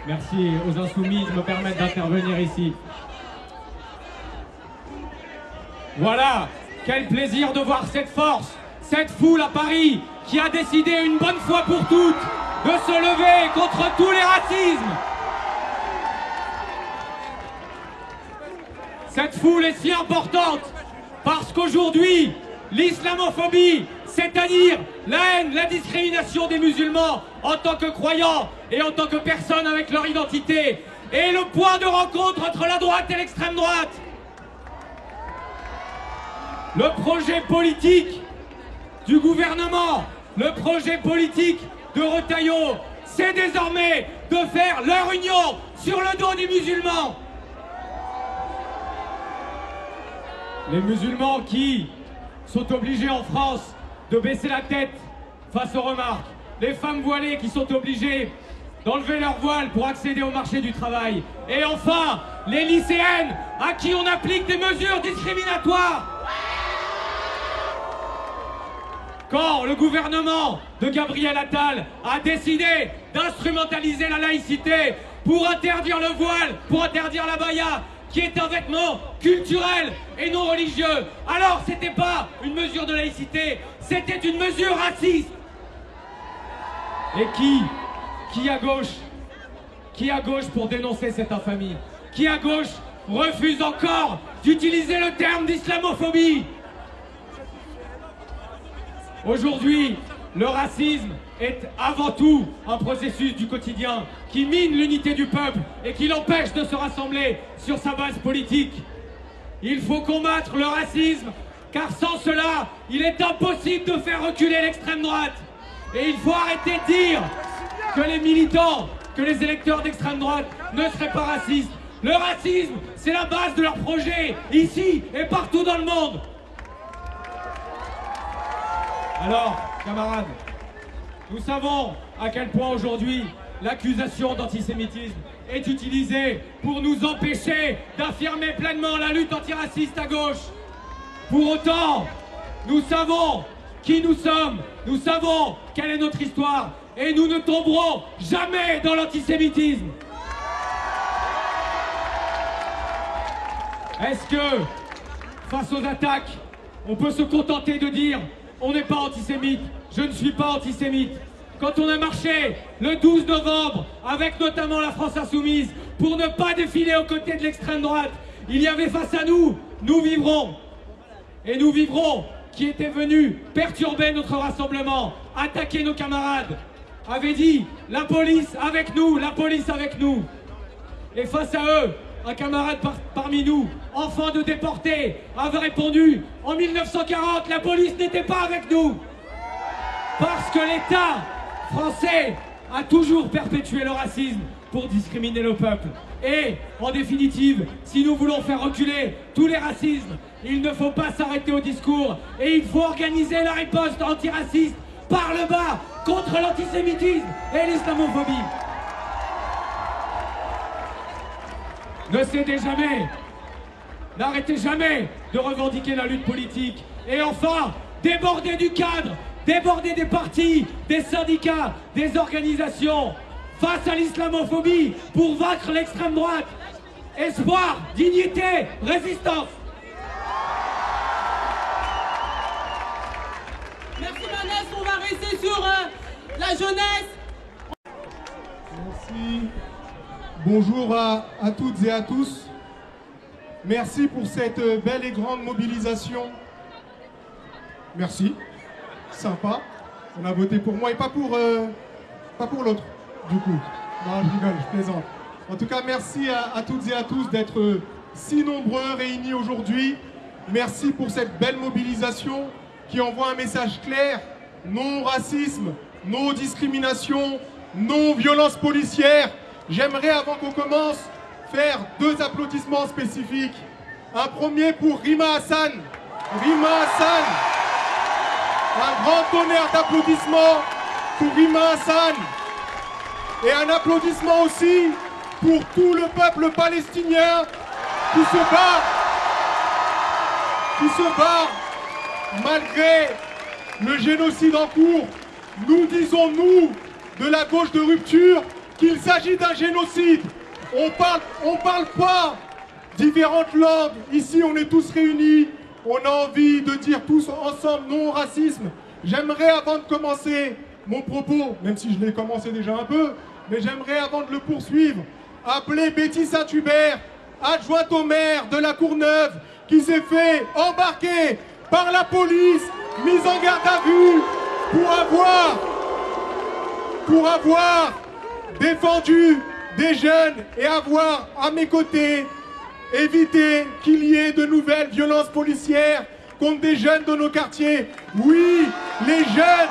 Merci aux Insoumis de me permettre d'intervenir ici. Voilà, quel plaisir de voir cette force, cette foule à Paris qui a décidé une bonne fois pour toutes de se lever contre tous les racismes. Cette foule est si importante parce qu'aujourd'hui, l'islamophobie, c'est-à-dire la haine, la discrimination des musulmans en tant que croyants et en tant que personnes avec leur identité, est le point de rencontre entre la droite et l'extrême droite. Le projet politique du gouvernement, le projet politique de Retailleau, c'est désormais de faire leur union sur le dos des musulmans. Les musulmans qui sont obligés en France de baisser la tête face aux remarques. Les femmes voilées qui sont obligées d'enlever leur voile pour accéder au marché du travail. Et enfin, les lycéennes à qui on applique des mesures discriminatoires. Quand le gouvernement de Gabriel Attal a décidé d'instrumentaliser la laïcité pour interdire le voile, pour interdire l'abaya, qui est un vêtement culturel et non religieux, alors c'était pas une mesure de laïcité, c'était une mesure raciste. Et qui à gauche pour dénoncer cette infamie? Qui à gauche refuse encore d'utiliser le terme d'islamophobie? Aujourd'hui, le racisme est avant tout un processus du quotidien qui mine l'unité du peuple et qui l'empêche de se rassembler sur sa base politique. Il faut combattre le racisme, car sans cela, il est impossible de faire reculer l'extrême droite. Et il faut arrêter de dire que les militants, que les électeurs d'extrême droite ne seraient pas racistes. Le racisme, c'est la base de leur projet, ici et partout dans le monde. Alors, camarades, nous savons à quel point aujourd'hui l'accusation d'antisémitisme est utilisée pour nous empêcher d'affirmer pleinement la lutte antiraciste à gauche. Pour autant, nous savons qui nous sommes, nous savons quelle est notre histoire et nous ne tomberons jamais dans l'antisémitisme. Est-ce que, face aux attaques, on peut se contenter de dire « on n'est pas antisémite, je ne suis pas antisémite ». Quand on a marché le 12 novembre avec notamment la France Insoumise pour ne pas défiler aux côtés de l'extrême droite, il y avait face à nous « nous vivrons ». Et nous vivrons qui étaient venus perturber notre rassemblement, attaquer nos camarades, avait dit « la police avec nous, la police avec nous ». Et face à eux, un camarade parmi nous, enfant de déportés, avait répondu « en 1940, la police n'était pas avec nous ». Parce que l'État français a toujours perpétué le racisme pour discriminer le peuple. Et, en définitive, si nous voulons faire reculer tous les racismes, il ne faut pas s'arrêter au discours et il faut organiser la riposte antiraciste par le bas contre l'antisémitisme et l'islamophobie. Ne cédez jamais, n'arrêtez jamais de revendiquer la lutte politique. Et enfin, débordez du cadre, débordez des partis, des syndicats, des organisations, face à l'islamophobie pour vaincre l'extrême droite. Espoir, dignité, résistance. Merci Manès, on va rester sur la jeunesse. Merci. Bonjour à toutes et à tous. Merci pour cette belle et grande mobilisation. Merci. Sympa. On a voté pour moi et pas pour l'autre, du coup. Non, je rigole, je plaisante. En tout cas, merci à toutes et à tous d'être si nombreux réunis aujourd'hui. Merci pour cette belle mobilisation qui envoie un message clair. Non racisme, non discrimination, non violence policière. J'aimerais, avant qu'on commence, faire 2 applaudissements spécifiques. Un premier pour Rima Hassan. Rima Hassan. Un grand tonnerre d'applaudissements pour Rima Hassan. Et un applaudissement aussi pour tout le peuple palestinien qui se bat malgré le génocide en cours. Nous disons, nous, de la gauche de rupture, qu'il s'agit d'un génocide. On parle pas différentes langues. Ici, on est tous réunis. On a envie de dire tous ensemble non au racisme. J'aimerais, avant de commencer mon propos, même si je l'ai commencé déjà un peu, mais j'aimerais, avant de le poursuivre, appeler Betty Saint-Hubert, adjointe au maire de la Courneuve, qui s'est fait embarquer par la police, mise en garde à vue, pour avoir défendu des jeunes et avoir, à mes côtés, évité qu'il y ait de nouvelles violences policières contre des jeunes de nos quartiers. Oui, les jeunes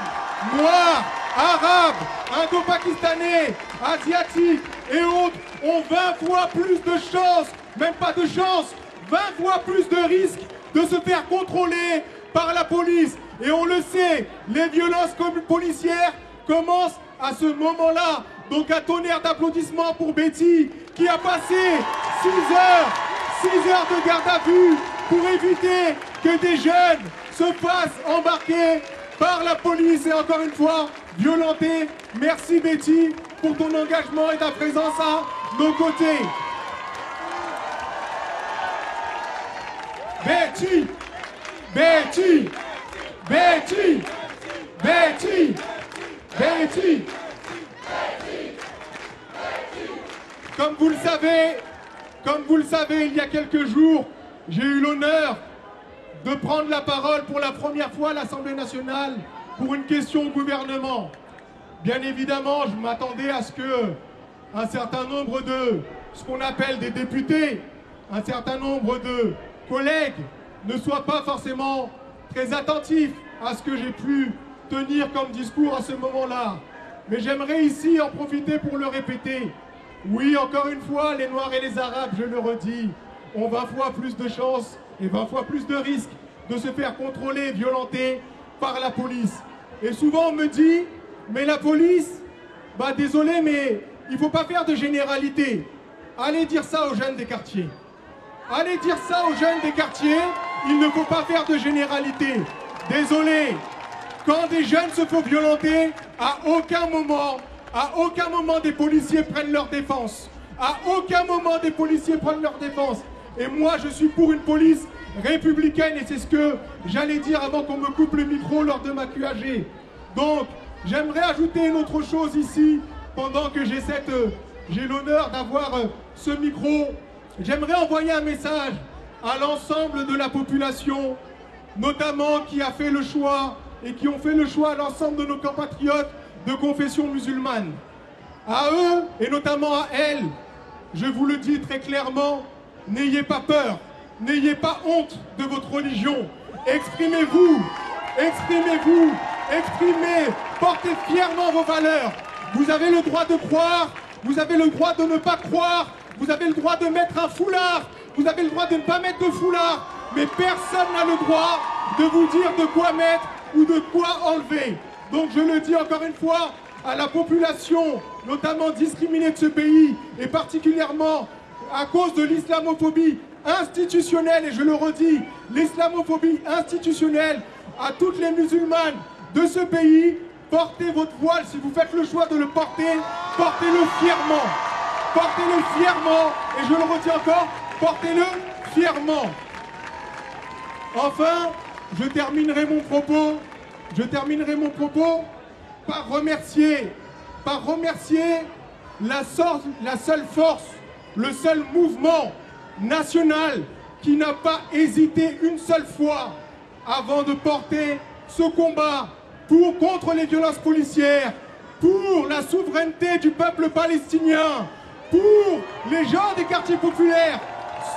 noirs, arabes, indo-pakistanais, asiatiques et autres ont 20 fois plus de chances, même pas de chance, 20 fois plus de risques de se faire contrôler par la police. Et on le sait, les violences policières commencent à ce moment-là. Donc un tonnerre d'applaudissements pour Betty qui a passé 6 heures de garde à vue pour éviter que des jeunes se fassent embarquer par la police et encore une fois violenter. Merci Betty pour ton engagement et ta présence à nos côtés. Betty, Betty, Betty, Betty, Betty. Comme vous le savez, il y a quelques jours, j'ai eu l'honneur de prendre la parole pour la première fois à l'Assemblée nationale pour une question au gouvernement. Bien évidemment, je m'attendais à ce que un certain nombre de ce qu'on appelle des députés, un certain nombre de collègues ne soient pas forcément très attentifs à ce que j'ai pu tenir comme discours à ce moment-là. Mais j'aimerais ici en profiter pour le répéter. Oui, encore une fois, les Noirs et les Arabes, je le redis, ont 20 fois plus de chances et 20 fois plus de risques de se faire contrôler et violenter par la police. Et souvent on me dit, mais la police, bah désolé, mais il ne faut pas faire de généralité. Allez dire ça aux jeunes des quartiers. Allez dire ça aux jeunes des quartiers, il ne faut pas faire de généralité. Désolé, quand des jeunes se font violenter, à aucun moment des policiers prennent leur défense. À aucun moment des policiers prennent leur défense. Et moi, je suis pour une police républicaine et c'est ce que j'allais dire avant qu'on me coupe le micro lors de ma QAG. Donc, j'aimerais ajouter une autre chose ici, pendant que j'ai l'honneur d'avoir ce micro. J'aimerais envoyer un message à l'ensemble de la population, notamment qui a fait le choix et qui ont fait le choix à l'ensemble de nos compatriotes de confession musulmane. À eux, et notamment à elles, je vous le dis très clairement, n'ayez pas peur, n'ayez pas honte de votre religion. Exprimez-vous, exprimez-vous, exprimez, portez fièrement vos valeurs. Vous avez le droit de croire, vous avez le droit de ne pas croire, vous avez le droit de mettre un foulard, vous avez le droit de ne pas mettre de foulard, mais personne n'a le droit de vous dire de quoi mettre ou de quoi enlever. Donc je le dis encore une fois à la population, notamment discriminée de ce pays, et particulièrement à cause de l'islamophobie institutionnelle, et je le redis, l'islamophobie institutionnelle, à toutes les musulmanes de ce pays, portez votre voile. Si vous faites le choix de le porter, portez-le fièrement. Portez-le fièrement, et je le redis encore, portez-le fièrement. Enfin, je terminerai mon propos par remercier la seule force, le seul mouvement national qui n'a pas hésité une seule fois avant de porter ce combat contre les violences policières, pour la souveraineté du peuple palestinien, pour les gens des quartiers populaires.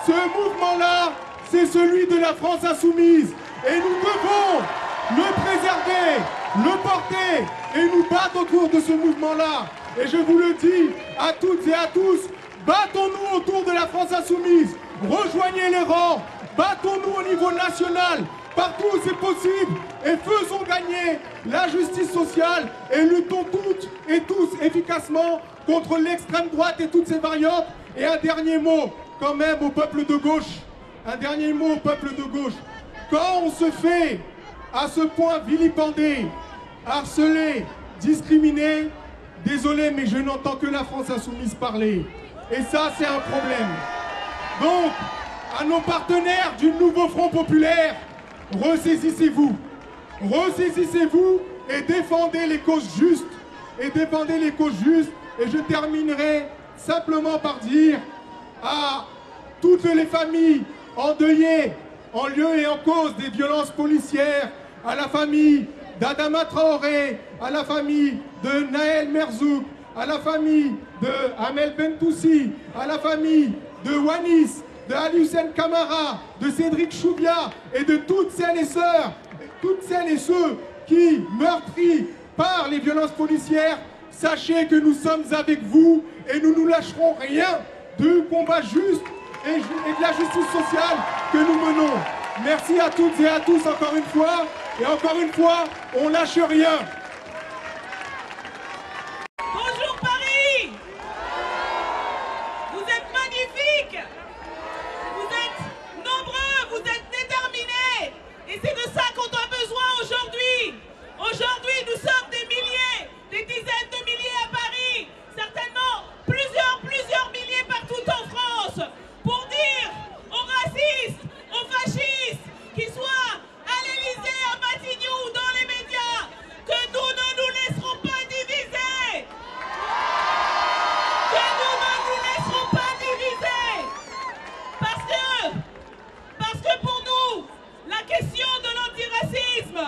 Ce mouvement-là, c'est celui de la France insoumise. Et nous devons le préserver, le porter et nous battre autour de ce mouvement-là. Et je vous le dis à toutes et à tous, battons-nous autour de la France insoumise. Rejoignez les rangs, battons-nous au niveau national, partout où c'est possible, et faisons gagner la justice sociale et luttons toutes et tous efficacement contre l'extrême droite et toutes ses variantes. Et un dernier mot quand même au peuple de gauche. Un dernier mot au peuple de gauche. Quand on se fait à ce point vilipender, harceler, discriminer, désolé, mais je n'entends que la France insoumise parler. Et ça, c'est un problème. Donc, à nos partenaires du nouveau Front populaire, ressaisissez-vous. Ressaisissez-vous et défendez les causes justes. Et défendez les causes justes. Et je terminerai simplement par dire à toutes les familles endeuillées en lieu et en cause des violences policières, à la famille d'Adama Traoré, à la famille de Naël Merzouk, à la famille de Amel Bentoussi, à la famille de Wanis, de Ali-Hussein Kamara, de Cédric Choubia et de toutes celles et ceux qui, meurtris par les violences policières, sachez que nous sommes avec vous et nous ne lâcherons rien du combat juste et de la justice sociale que nous menons. Merci à toutes et à tous encore une fois. Et encore une fois, on lâche rien. Bonjour Paris! Vous êtes magnifiques! Vous êtes nombreux, vous êtes déterminés! Et c'est de ça qu'on a besoin aujourd'hui! Aujourd'hui, nous sommes des milliers, des dizaines de milliers à Paris, certainement plusieurs milliers partout en France, pour dire aux racistes, aux fascistes, qu'ils soient à l'Élysée, à Matignon ou dans les médias, que nous ne nous laisserons pas diviser. Que nous ne nous laisserons pas diviser. Parce que pour nous, la question de l'antiracisme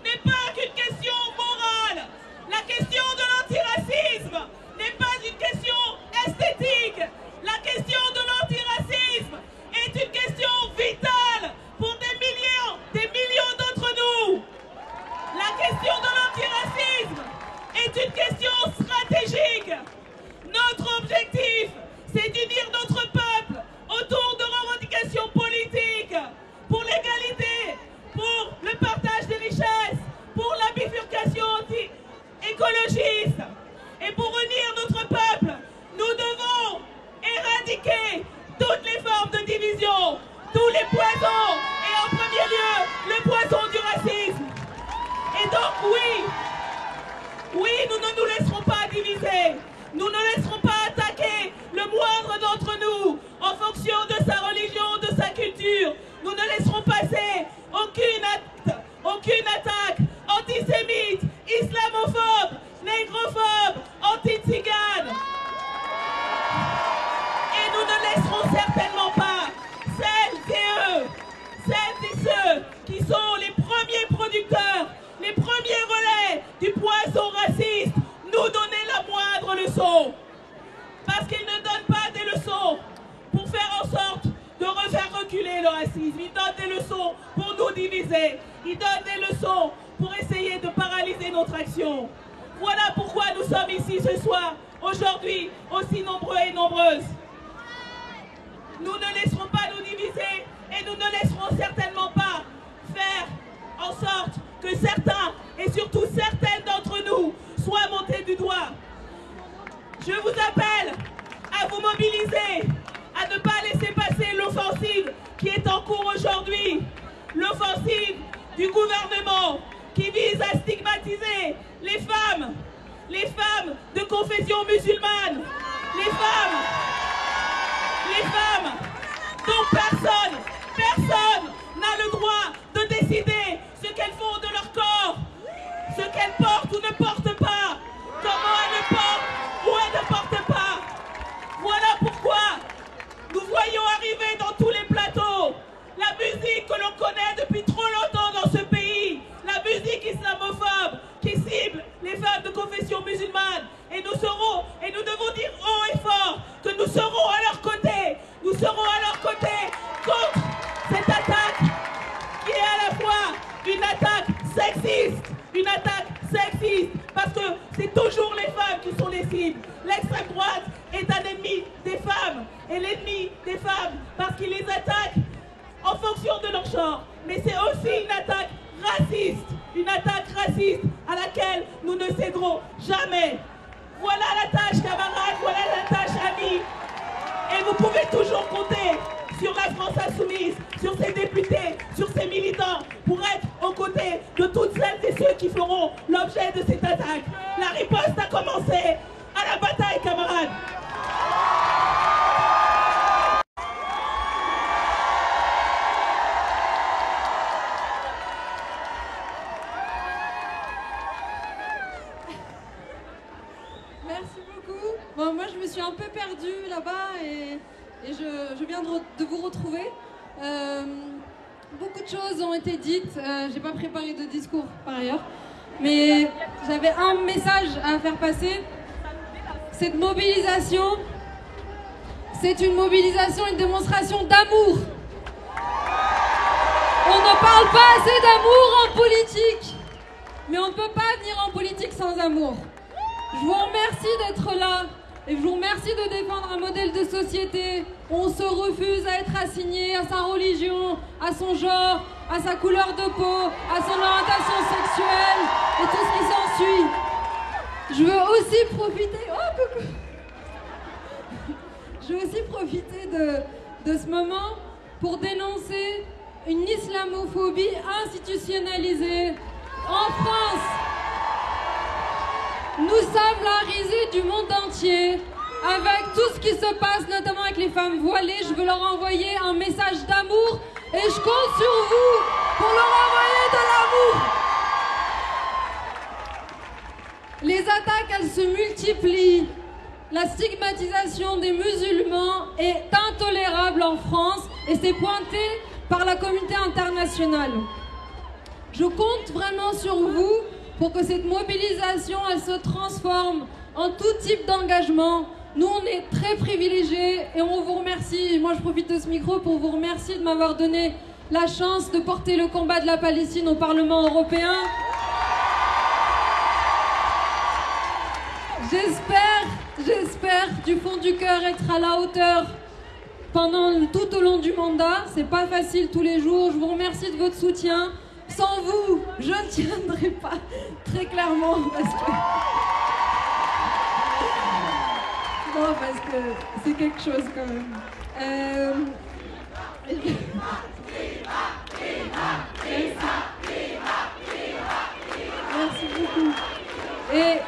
n'est pas qu'une question morale. La question de l'antiracisme n'est pas une question esthétique. La question de l'antiracisme est une question vitale pour des millions d'entre nous. La question de l'antiracisme est une question stratégique. Notre objectif, c'est d'unir notre peuple autour de revendications politiques pour l'égalité, pour le partage des richesses, pour la bifurcation anti-écologiste. Et pour unir notre peuple, nous devons éradiquer toutes les formes de division, tous les poisons, et en premier lieu, le poison du racisme. Et donc oui, nous ne nous laisserons pas diviser. Nous ne laisserons pas attaquer le moindre d'entre nous en fonction de sa religion, de sa culture. Nous ne laisserons passer aucune attaque antisémite, islamophobe, négrophobe, anti-tzigane. Et nous ne laisserons certainement pas celles et ceux qui sont les premiers producteurs, les premiers relais du poison raciste, nous donner la moindre leçon. Parce qu'ils ne donnent pas des leçons pour faire en sorte de refaire reculer le racisme. Ils donnent des leçons pour nous diviser. Ils donnent des leçons pour essayer de paralyser notre action. Voilà pourquoi nous sommes ici ce soir, aujourd'hui, aussi nombreux et nombreuses. Nous ne laisserons pas nous diviser et nous ne laisserons certainement pas faire en sorte que certains, et surtout certaines d'entre nous, soient montés du doigt. Je vous appelle à vous mobiliser, à ne pas laisser passer l'offensive qui est en cours aujourd'hui. L'offensive du gouvernement qui vise à stigmatiser les femmes de confession musulmane, les femmes dont personne n'a le droit de décider ce qu'elles font de leur corps, ce qu'elles portent ou ne portent pas, comment elles le portent ou elles ne portent pas. Voilà pourquoi nous voyons arriver dans tous les plateaux la musique que l'on connaît depuis trop longtemps dans ce pays, la musique islamophobe qui cible les femmes de confession musulmane. Et nous devons dire haut et fort que nous serons à leur côté. Nous serons à leur côté contre cette attaque qui est à la fois une attaque sexiste, parce que c'est toujours les femmes qui sont les cibles. L'extrême droite est un ennemi des femmes, et l'ennemi des femmes parce qu'il les attaque en fonction de leur genre. Mais c'est aussi une attaque raciste à laquelle nous ne céderons jamais. Voilà la tâche, camarades, voilà la tâche, amis. Et vous pouvez toujours compter sur la France insoumise, sur ses députés, sur ses militants, pour être aux côtés de toutes celles et ceux qui feront l'objet de cette attaque. La riposte a commencé, Merci beaucoup. Bon, moi, je me suis un peu perdue là-bas et je viens de vous retrouver. Beaucoup de choses ont été dites. J'ai pas préparé de discours par ailleurs. Mais j'avais un message à faire passer. Cette mobilisation, c'est une mobilisation, une démonstration d'amour. On ne parle pas assez d'amour en politique. Mais on ne peut pas venir en politique sans amour. Je vous remercie d'être là et je vous remercie de défendre un modèle de société où on se refuse à être assigné à sa religion, à son genre, à sa couleur de peau, à son orientation sexuelle et tout ce qui s'ensuit. Je veux aussi profiter... Oh, coucou. Je veux aussi profiter de ce moment pour dénoncer une islamophobie institutionnalisée en France. Nous sommes la risée du monde entier. Avec tout ce qui se passe, notamment avec les femmes voilées, je veux leur envoyer un message d'amour et je compte sur vous pour leur envoyer de l'amour. Les attaques, elles se multiplient. La stigmatisation des musulmans est intolérable en France et c'est pointé par la communauté internationale. Je compte vraiment sur vous pour que cette mobilisation, elle se transforme en tout type d'engagement. Nous, on est très privilégiés et on vous remercie. Moi, je profite de ce micro pour vous remercier de m'avoir donné la chance de porter le combat de la Palestine au Parlement européen. J'espère du fond du cœur être à la hauteur tout au long du mandat. C'est pas facile tous les jours. Je vous remercie de votre soutien. Sans vous, je ne tiendrai pas, très clairement, parce que c'est quelque chose quand même. Merci beaucoup. Et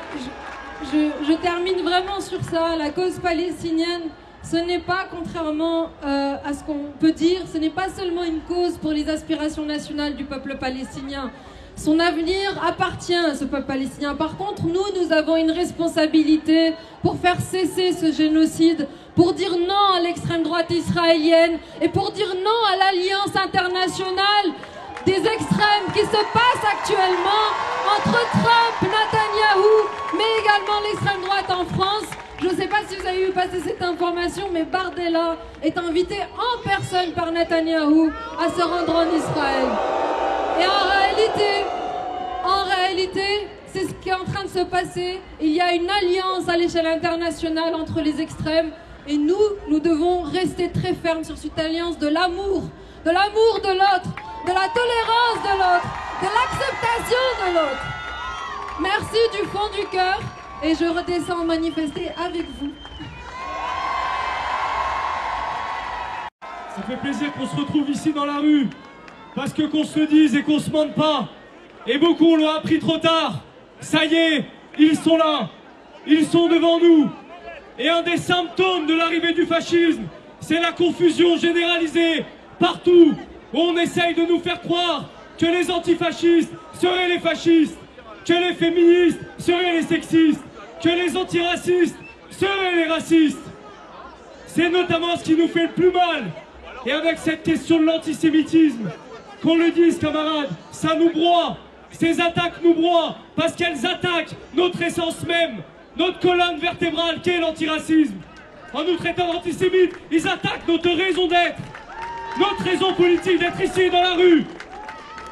je termine vraiment sur ça. La cause palestinienne, ce n'est pas, contrairement à ce qu'on peut dire, ce n'est pas seulement une cause pour les aspirations nationales du peuple palestinien. Son avenir appartient à ce peuple palestinien. Par contre, nous avons une responsabilité pour faire cesser ce génocide, pour dire non à l'extrême droite israélienne et pour dire non à l'alliance internationale des extrêmes qui se passe actuellement entre Trump, Netanyahou, mais également l'extrême droite en France. Je ne sais pas si vous avez vu passer cette information, mais Bardella est invité en personne par Netanyahou à se rendre en Israël. Et en réalité, c'est ce qui est en train de se passer. Il y a une alliance à l'échelle internationale entre les extrêmes. Et nous devons rester très fermes sur cette alliance de l'amour de l'autre, de la tolérance de l'autre, de l'acceptation de l'autre. Merci du fond du cœur et je redescends manifester avec vous. Ça fait plaisir qu'on se retrouve ici dans la rue, parce que qu'on se le dise et qu'on se mente pas. Et beaucoup l'ont appris trop tard. Ça y est, ils sont là, ils sont devant nous. Et un des symptômes de l'arrivée du fascisme, c'est la confusion généralisée partout où on essaye de nous faire croire que les antifascistes seraient les fascistes, que les féministes seraient les sexistes, que les antiracistes seraient les racistes. C'est notamment ce qui nous fait le plus mal. Et avec cette question de l'antisémitisme, qu'on le dise camarades, ça nous broie. Ces attaques nous broient parce qu'elles attaquent notre essence même, notre colonne vertébrale qu'est l'antiracisme. En nous traitant d'antisémites, ils attaquent notre raison d'être, notre raison politique d'être ici dans la rue.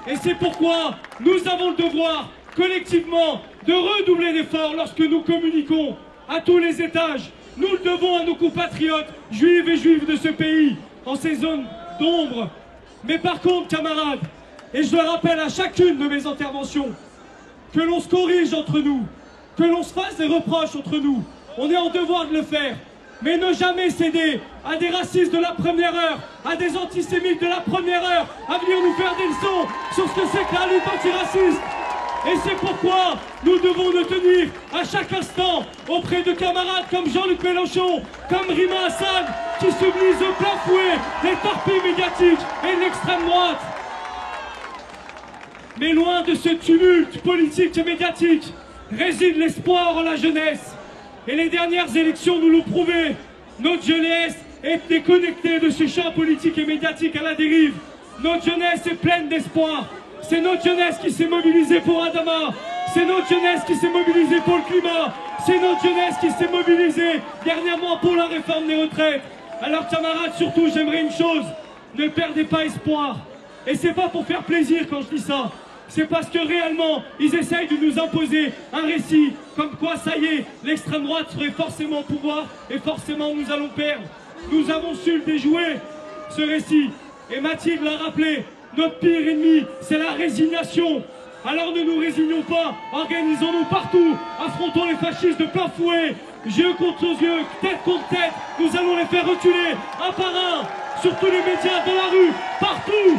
Et c'est pourquoi nous avons le devoir, collectivement, de redoubler d'efforts lorsque nous communiquons à tous les étages. Nous le devons à nos compatriotes, juifs et juifs de ce pays, en ces zones d'ombre. Mais par contre, camarades, et je le rappelle à chacune de mes interventions, que l'on se corrige entre nous, que l'on se fasse des reproches entre nous, on est en devoir de le faire. Mais ne jamais céder à des racistes de la première heure, à des antisémites de la première heure, à venir nous faire des leçons sur ce que c'est que la lutte antiraciste. Et c'est pourquoi nous devons nous tenir à chaque instant auprès de camarades comme Jean-Luc Mélenchon, comme Rima Hassan, qui subissent de plein fouet les torpilles médiatiques et de l'extrême droite. Mais loin de ce tumulte politique et médiatique, réside l'espoir en la jeunesse. Et les dernières élections nous l'ont prouvé. Notre jeunesse est déconnectée de ces champs politiques et médiatiques à la dérive. Notre jeunesse est pleine d'espoir. C'est notre jeunesse qui s'est mobilisée pour Adama. C'est notre jeunesse qui s'est mobilisée pour le climat. C'est notre jeunesse qui s'est mobilisée dernièrement pour la réforme des retraites. Alors camarades, surtout j'aimerais une chose, ne perdez pas espoir. Et c'est pas pour faire plaisir quand je dis ça. C'est parce que réellement, ils essayent de nous imposer un récit comme quoi, ça y est, l'extrême droite serait forcément au pouvoir et forcément nous allons perdre. Nous avons su le déjouer, ce récit. Et Mathilde l'a rappelé, notre pire ennemi, c'est la résignation. Alors ne nous résignons pas, organisons-nous partout, affrontons les fascistes de plein fouet, yeux contre yeux, tête contre tête, nous allons les faire reculer, un par un, sur tous les médias, dans la rue, partout.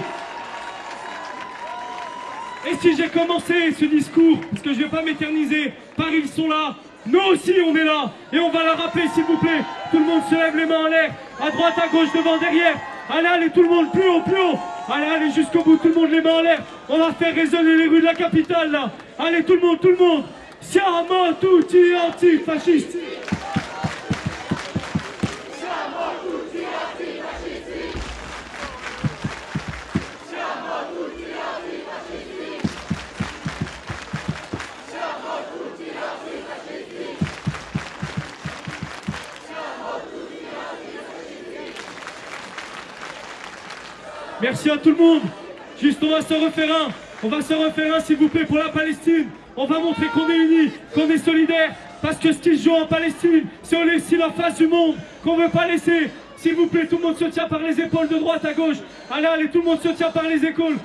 Et si j'ai commencé ce discours, parce que je ne vais pas m'éterniser, par ils sont là, nous aussi on est là, et on va leur rappeler s'il vous plaît, tout le monde se lève les mains en l'air, à droite, à gauche, devant, derrière, allez, tout le monde, plus haut, allez, jusqu'au bout, tout le monde les mains en l'air, on va faire résonner les rues de la capitale là, allez tout le monde, siamo tutti antifascisti. Merci à tout le monde. Juste, on va se refaire un s'il vous plaît pour la Palestine. On va montrer qu'on est unis, qu'on est solidaires. Parce que ce qui se joue en Palestine, c'est aussi la face du monde qu'on ne veut pas laisser. S'il vous plaît, tout le monde se tient par les épaules de droite à gauche. Allez, tout le monde se tient par les épaules.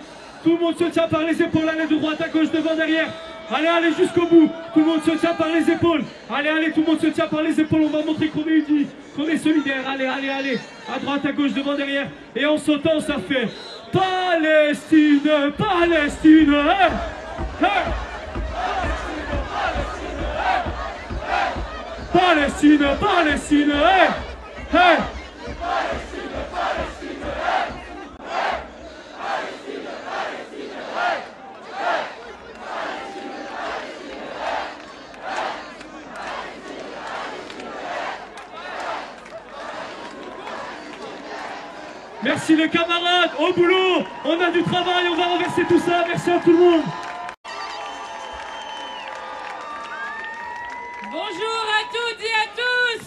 Tout le monde se tient par les épaules, allez de droite à gauche, devant, derrière. Allez, jusqu'au bout. Tout le monde se tient par les épaules. Allez, tout le monde se tient par les épaules. On va montrer qu'on est unis, qu'on est solidaires. Allez. À droite, à gauche, devant, derrière. Et en sautant, ça fait Palestine, Palestine. Hey, hey. Palestine, Palestine. Hey, hey. Merci les camarades, au boulot, on a du travail, on va renverser tout ça, merci à tout le monde. Bonjour à toutes et à tous.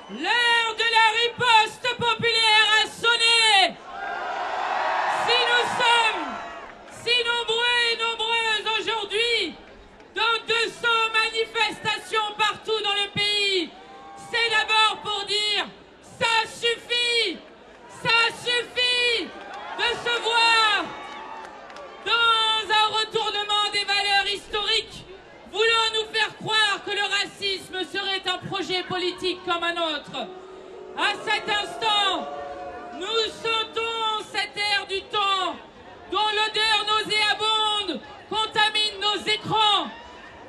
L'heure de la riposte populaire a sonné. Si nous sommes si nombreux et nombreuses aujourd'hui, dans 200 manifestations partout dans le pays, c'est d'abord pour dire ça suffit de se voir dans un retournement des valeurs historiques, voulant nous faire croire que le racisme serait un projet politique comme un autre. À cet instant, nous sentons cette ère du temps dont l'odeur nauséabonde contamine nos écrans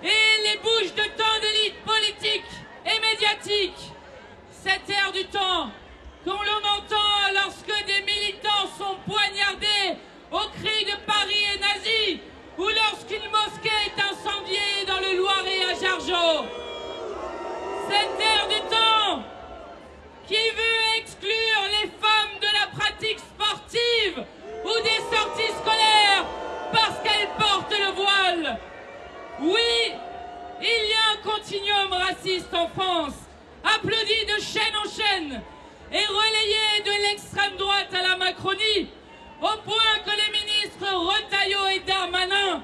et les bouches de tant d'élites politiques et médiatiques. Cette ère du temps qu'on l'on entend lorsque des militants sont poignardés au cri de Paris est nazi ou lorsqu'une mosquée est incendiée dans le Loiret à Jargeau. Cette ère du temps qui veut exclure les femmes de la pratique sportive ou des sorties scolaires parce qu'elles portent le voile. Oui, il y a un continuum raciste en France, applaudi de chaîne en chaîne et relayé de l'extrême droite à la Macronie, au point que les ministres Retailleau et Darmanin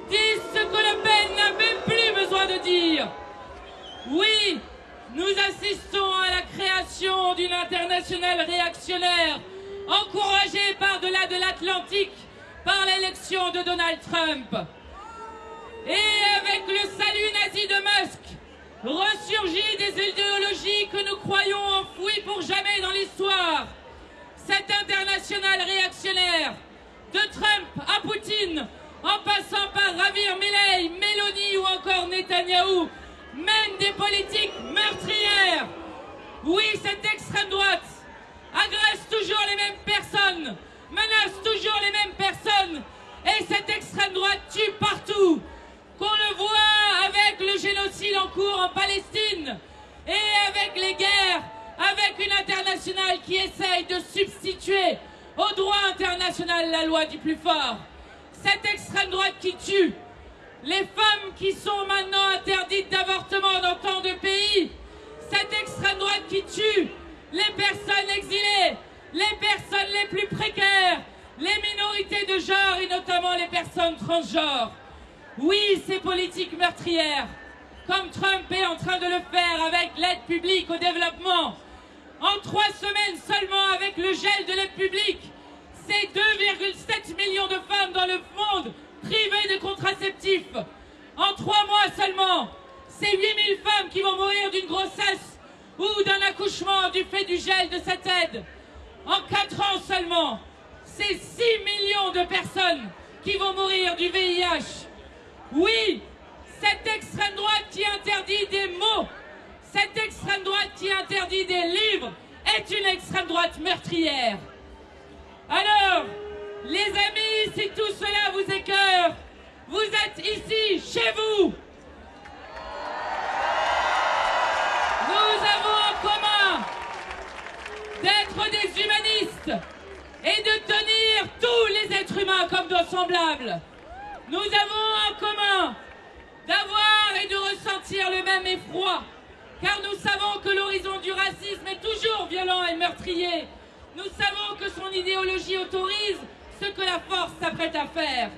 disent ce que Le Pen n'a même plus besoin de dire. Oui, nous assistons à la création d'une internationale réactionnaire, encouragée par-delà de l'Atlantique par l'élection de Donald Trump. Et avec le salut nazi de Musk, ressurgit des idéologies que nous croyons enfouies pour jamais dans l'histoire. Cette internationale réactionnaire, de Trump à Poutine, en passant par Ravir Milei, Mélanie ou encore Netanyahou, mène des politiques meurtrières. Oui, cette extrême droite agresse toujours les mêmes personnes, menace toujours les mêmes personnes, et cette extrême droite tue partout. Qu'on le voit cours en Palestine et avec les guerres, avec une internationale qui essaye de substituer au droit international la loi du plus fort. Cette extrême droite qui tue, les femmes qui sont maintenant interdites d'avortement dans tant de pays, cette extrême droite qui tue les personnes exilées, les personnes les plus précaires, les minorités de genre et notamment les personnes transgenres. Oui, ces politiques meurtrières, comme Trump est en train de le faire avec l'aide publique au développement. En 3 semaines seulement, avec le gel de l'aide publique, c'est 2,7 millions de femmes dans le monde privées de contraceptifs. En 3 mois seulement, c'est 8000 femmes qui vont mourir d'une grossesse ou d'un accouchement du fait du gel de cette aide. En 4 ans seulement, c'est 6 millions de personnes qui vont mourir du VIH. Oui, cette extrême droite qui interdit des mots, cette extrême droite qui interdit des livres, est une extrême droite meurtrière. Alors, les amis, si tout cela vous écœure, vous êtes ici, chez vous. Nous avons en commun d'être des humanistes et de tenir tous les êtres humains comme nos semblables. Nous avons en commun d'avoir et de ressentir le même effroi, car nous savons que l'horizon du racisme est toujours violent et meurtrier. Nous savons que son idéologie autorise ce que la force s'apprête à faire.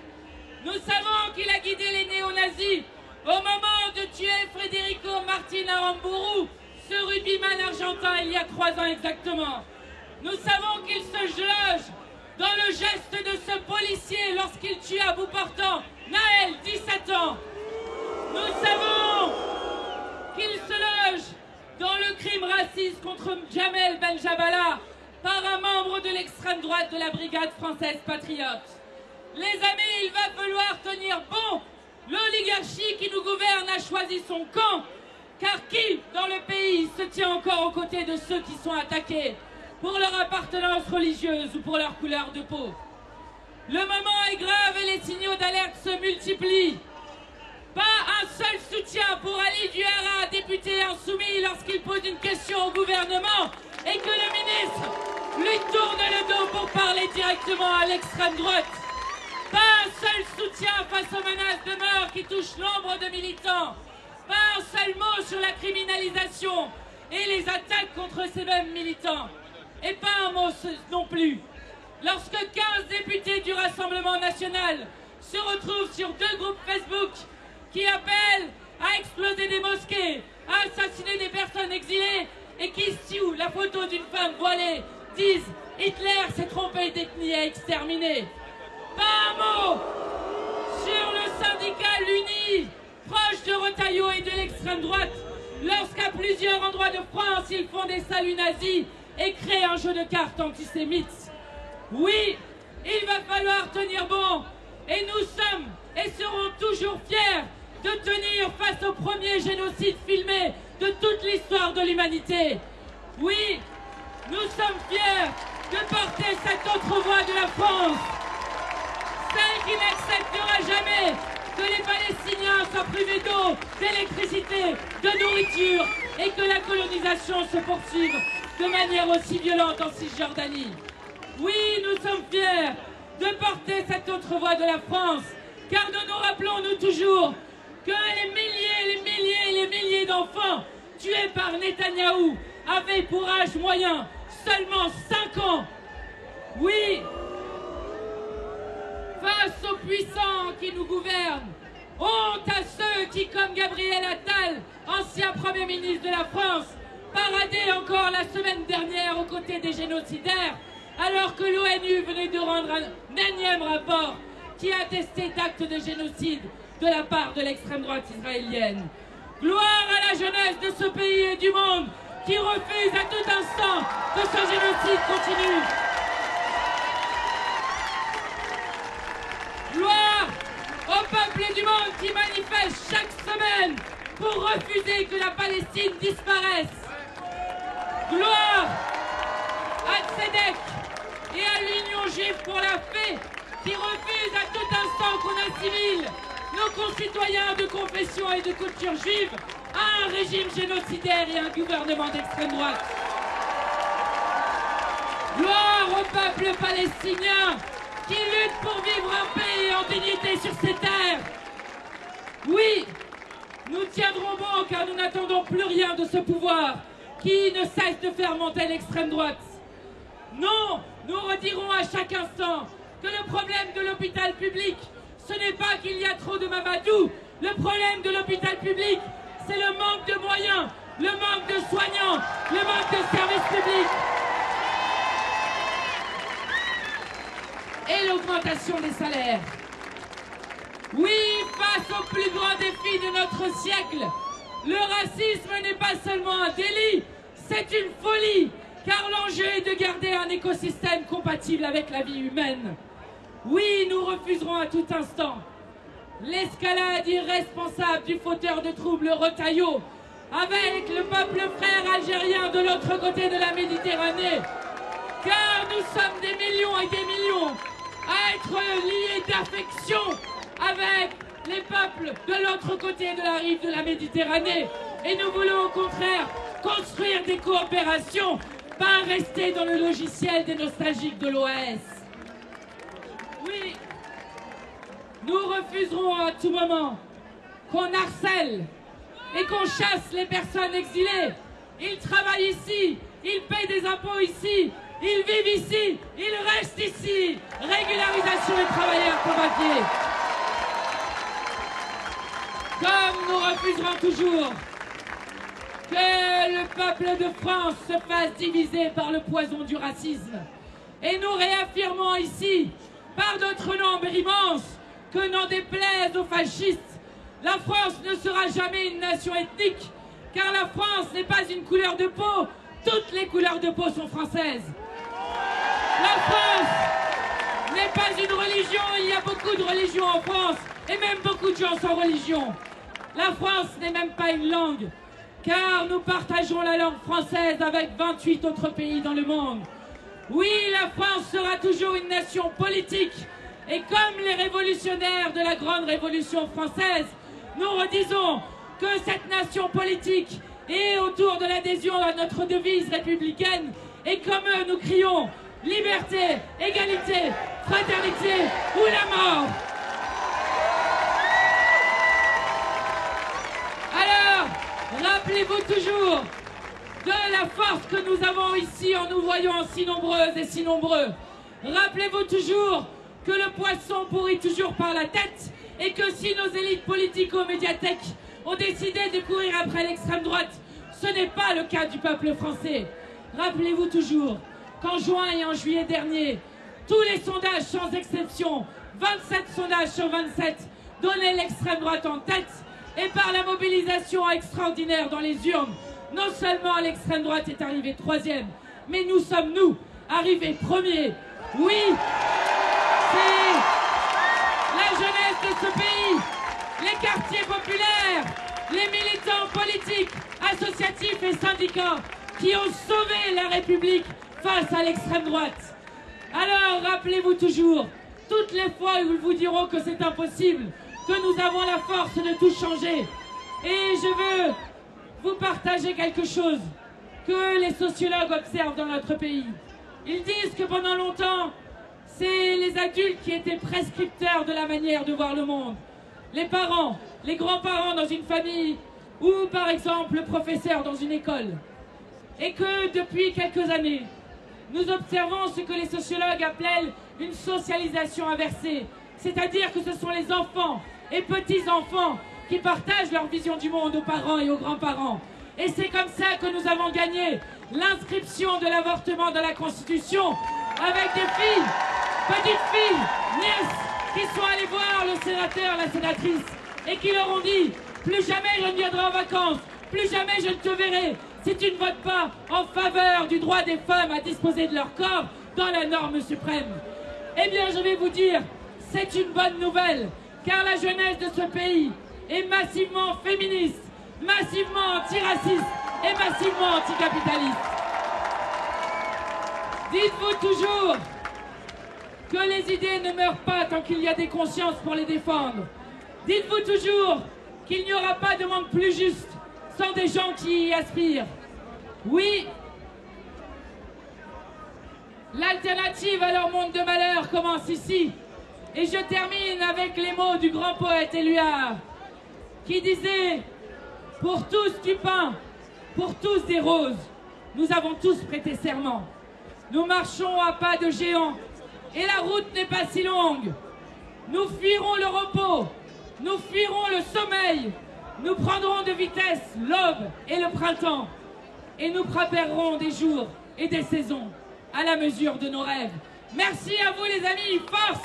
Nous savons qu'il a guidé les néo-nazis au moment de tuer Federico Martin Aramburu, ce rugbyman argentin, il y a 3 ans exactement. Nous savons qu'il se loge dans le geste de ce policier lorsqu'il tue à bout portant Naël, 17 ans. Nous savons qu'il se loge dans le crime raciste contre Jamel Benjabala par un membre de l'extrême droite de la brigade française patriote. Les amis, il va falloir tenir bon. L'oligarchie qui nous gouverne a choisi son camp. Car qui, dans le pays, se tient encore aux côtés de ceux qui sont attaqués pour leur appartenance religieuse ou pour leur couleur de peau? Le moment est grave et les signaux d'alerte se multiplient. Pas un seul soutien pour Ali Duhara, député insoumis, lorsqu'il pose une question au gouvernement et que le ministre lui tourne le dos pour parler directement à l'extrême droite. Pas un seul soutien face aux menaces de mort qui touchent nombre de militants. Pas un seul mot sur la criminalisation et les attaques contre ces mêmes militants. Et pas un mot non plus lorsque 15 députés du Rassemblement national se retrouvent sur 2 groupes Facebook qui appellent à exploser des mosquées, à assassiner des personnes exilées et qui, sous la photo d'une femme voilée, disent « Hitler s'est trompé d'ethnie et exterminé ». Pas un mot sur le syndicat l'UNI, proche de Retailleau et de l'extrême droite, lorsqu'à plusieurs endroits de France, ils font des saluts nazis et créent un jeu de cartes antisémite. Oui, il va falloir tenir bon, et nous sommes et serons toujours fiers de tenir face au premier génocide filmé de toute l'histoire de l'humanité. Oui, nous sommes fiers de porter cette autre voix de la France, celle qui n'acceptera jamais que les Palestiniens soient privés d'eau, d'électricité, de nourriture et que la colonisation se poursuive de manière aussi violente en Cisjordanie. Oui, nous sommes fiers de porter cette autre voix de la France, car nous nous rappelons, nous toujours, que les milliers d'enfants tués par Netanyahou avaient pour âge moyen seulement 5 ans. Oui, face aux puissants qui nous gouvernent, honte à ceux qui, comme Gabriel Attal, ancien Premier ministre de la France, paradaient encore la semaine dernière aux côtés des génocidaires, alors que l'ONU venait de rendre un énième rapport qui attestait d'actes de génocide de la part de l'extrême droite israélienne. Gloire à la jeunesse de ce pays et du monde qui refuse à tout instant que ce génocide continue. Gloire au peuple du monde qui manifeste chaque semaine pour refuser que la Palestine disparaisse. Gloire à Tzedek et à l'Union juive pour la paix qui refuse à tout instant qu'on assimile nos concitoyens de confession et de culture juive à un régime génocidaire et à un gouvernement d'extrême droite. Gloire au peuple palestinien qui lutte pour vivre en paix et en dignité sur ces terres. Oui, nous tiendrons bon car nous n'attendons plus rien de ce pouvoir qui ne cesse de faire monter l'extrême droite. Non, nous redirons à chaque instant que le problème de l'hôpital public, ce n'est pas qu'il y a trop de Mamadou. Le problème de l'hôpital public, c'est le manque de moyens, le manque de soignants, le manque de services publics. Et l'augmentation des salaires. Oui, face au plus grand défi de notre siècle, le racisme n'est pas seulement un délit, c'est une folie, car l'enjeu est de garder un écosystème compatible avec la vie humaine. Oui, nous refuserons à tout instant l'escalade irresponsable du fauteur de troubles Retailleau avec le peuple frère algérien de l'autre côté de la Méditerranée, car nous sommes des millions et des millions à être liés d'affection avec les peuples de l'autre côté de la rive de la Méditerranée. Et nous voulons au contraire construire des coopérations, pas rester dans le logiciel des nostalgiques de l'OAS. Oui, nous refuserons à tout moment qu'on harcèle et qu'on chasse les personnes exilées. Ils travaillent ici, ils payent des impôts ici, ils vivent ici, ils restent ici. Régularisation des travailleurs sans papier. Comme nous refuserons toujours que le peuple de France se fasse diviser par le poison du racisme. Et nous réaffirmons ici, par notre nombre immense, que n'en déplaise aux fascistes, la France ne sera jamais une nation ethnique, car la France n'est pas une couleur de peau, toutes les couleurs de peau sont françaises. La France n'est pas une religion, il y a beaucoup de religions en France, et même beaucoup de gens sans religion. La France n'est même pas une langue, car nous partageons la langue française avec 28 autres pays dans le monde. Oui, la France sera toujours une nation politique, et comme les révolutionnaires de la grande révolution française, nous redisons que cette nation politique est autour de l'adhésion à notre devise républicaine, et comme eux, nous crions liberté, égalité, fraternité ou la mort. Alors, rappelez-vous toujours de la force que nous avons ici en nous voyant si nombreuses et si nombreux. Rappelez-vous toujours que le poisson pourrit toujours par la tête et que si nos élites politico-médiathèques ont décidé de courir après l'extrême droite, ce n'est pas le cas du peuple français. Rappelez-vous toujours qu'en juin et en juillet dernier, tous les sondages sans exception, 27 sondages sur 27, donnaient l'extrême droite en tête, et par la mobilisation extraordinaire dans les urnes, non seulement l'extrême droite est arrivée 3e, mais nous sommes, nous, arrivés 1er. Oui, c'est la jeunesse de ce pays, les quartiers populaires, les militants politiques, associatifs et syndicats qui ont sauvé la République face à l'extrême droite. Alors rappelez-vous toujours, toutes les fois où ils vous diront que c'est impossible, que nous avons la force de tout changer. Et je veux vous partager quelque chose que les sociologues observent dans notre pays. Ils disent que pendant longtemps, c'est les adultes qui étaient prescripteurs de la manière de voir le monde. Les parents, les grands-parents dans une famille ou par exemple le professeur dans une école. Et que depuis quelques années, nous observons ce que les sociologues appellent une socialisation inversée. C'est-à-dire que ce sont les enfants et petits-enfants qui partagent leur vision du monde aux parents et aux grands-parents. Et c'est comme ça que nous avons gagné l'inscription de l'avortement dans la Constitution avec des filles, petites filles, nièces, qui sont allées voir le sénateur, la sénatrice, et qui leur ont dit « Plus jamais je ne viendrai en vacances, plus jamais je ne te verrai si tu ne votes pas en faveur du droit des femmes à disposer de leur corps dans la norme suprême. » Eh bien, je vais vous dire, c'est une bonne nouvelle, car la jeunesse de ce pays est massivement féministe, massivement antiraciste et massivement anticapitaliste. Dites-vous toujours que les idées ne meurent pas tant qu'il y a des consciences pour les défendre. Dites-vous toujours qu'il n'y aura pas de monde plus juste sans des gens qui y aspirent. Oui, l'alternative à leur monde de malheur commence ici. Et je termine avec les mots du grand poète Éluard, qui disait « Pour tous du pain, pour tous des roses, nous avons tous prêté serment. Nous marchons à pas de géants, et la route n'est pas si longue. Nous fuirons le repos, nous fuirons le sommeil, nous prendrons de vitesse l'aube et le printemps, et nous préparerons des jours et des saisons à la mesure de nos rêves. » Merci à vous les amis, force!